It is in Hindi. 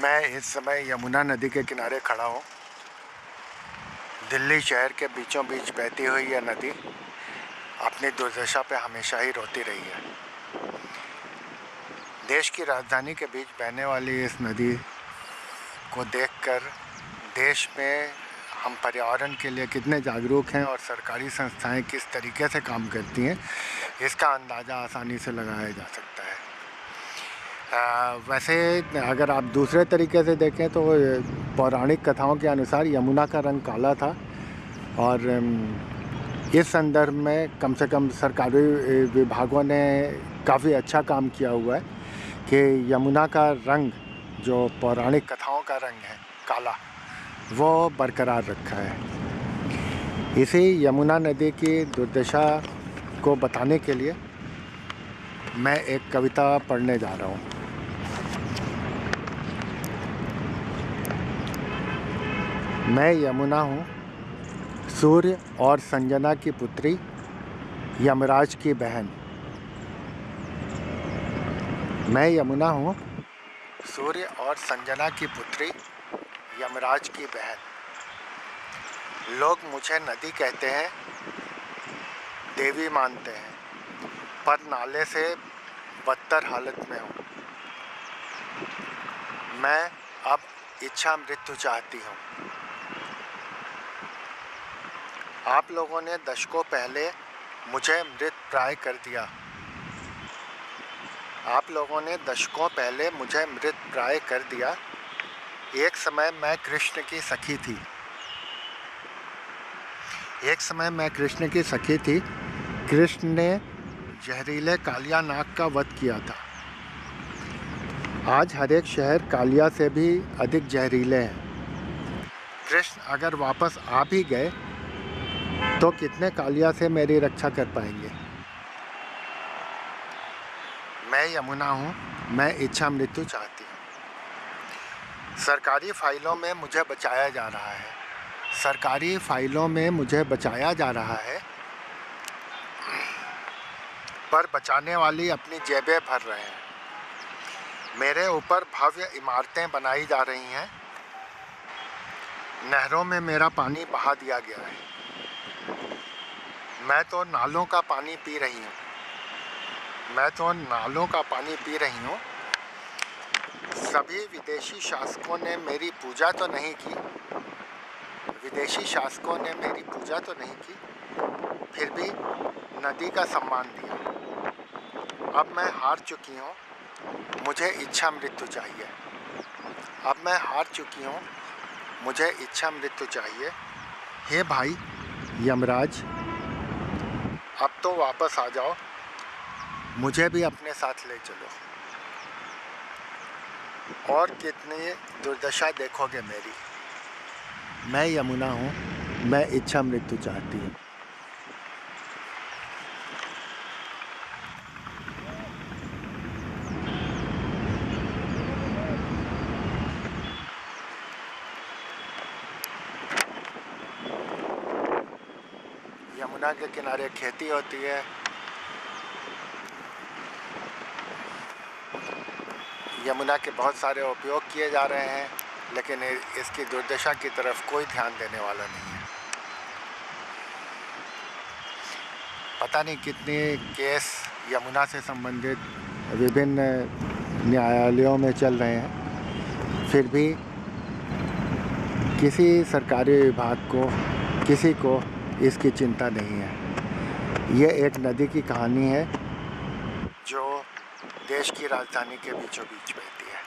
मैं इस समय यमुना नदी के किनारे खड़ा हूँ। दिल्ली शहर के बीचों बीच बहती हुई यह नदी अपनी दुर्दशा पे हमेशा ही रोती रही है। देश की राजधानी के बीच बहने वाली इस नदी को देखकर देश में हम पर्यावरण के लिए कितने जागरूक हैं और सरकारी संस्थाएं किस तरीके से काम करती हैं, इसका अंदाज़ा आसानी से लगाया जा सकता है। वैसे अगर आप दूसरे तरीके से देखें तो पौराणिक कथाओं के अनुसार यमुना का रंग काला था और इस संदर्भ में कम से कम सरकारी विभागों ने काफ़ी अच्छा काम किया हुआ है कि यमुना का रंग, जो पौराणिक कथाओं का रंग है काला, वो बरकरार रखा है। इसी यमुना नदी की दुर्दशा को बताने के लिए मैं एक कविता पढ़ने जा रहा हूँ। मैं यमुना हूँ, सूर्य और संजना की पुत्री, यमराज की बहन। मैं यमुना हूँ, सूर्य और संजना की पुत्री, यमराज की बहन। लोग मुझे नदी कहते हैं, देवी मानते हैं, पर नाले से बदतर हालत में हूँ। मैं अब इच्छा मृत्यु चाहती हूँ। आप लोगों ने दशकों पहले मुझे मृत प्राय कर दिया। आप लोगों ने दशकों पहले मुझे मृत प्राय कर दिया। एक समय मैं कृष्ण की सखी थी। एक समय मैं कृष्ण की सखी थी। कृष्ण ने जहरीले कालिया नाग का वध किया था। आज हर एक शहर कालिया से भी अधिक जहरीले हैं। कृष्ण अगर वापस आ भी गए तो कितने कालिया से मेरी रक्षा कर पाएंगे। मैं यमुना हूँ, मैं इच्छा मृत्यु चाहती हूँ। सरकारी फाइलों में मुझे बचाया जा रहा है। सरकारी फाइलों में मुझे बचाया जा रहा है, पर बचाने वाली अपनी जेबें भर रहे हैं। मेरे ऊपर भव्य इमारतें बनाई जा रही हैं। नहरों में मेरा पानी बहा दिया गया है। मैं तो नालों का पानी पी रही हूँ। मैं तो नालों का पानी पी रही हूँ। सभी विदेशी शासकों ने मेरी पूजा तो नहीं की। विदेशी शासकों ने मेरी पूजा तो नहीं की, फिर भी नदी का सम्मान दिया। अब मैं हार चुकी हूँ, मुझे इच्छा मृत्यु चाहिए। अब मैं हार चुकी हूँ, मुझे इच्छा मृत्यु चाहिए। हे भाई यमराज, अब तो वापस आ जाओ, मुझे भी अपने साथ ले चलो। और कितनी दुर्दशा देखोगे मेरी। मैं यमुना हूँ, मैं इच्छा मृत्यु चाहती हूँ। यमुना के किनारे खेती होती है। यमुना के बहुत सारे उपयोग किए जा रहे हैं, लेकिन इसकी दुर्दशा की तरफ कोई ध्यान देने वाला नहीं है। पता नहीं कितने केस यमुना से संबंधित विभिन्न न्यायालयों में चल रहे हैं, फिर भी किसी सरकारी विभाग को, किसी को इसकी चिंता नहीं है। ये एक नदी की कहानी है जो देश की राजधानी के बीचों बीच बहती है।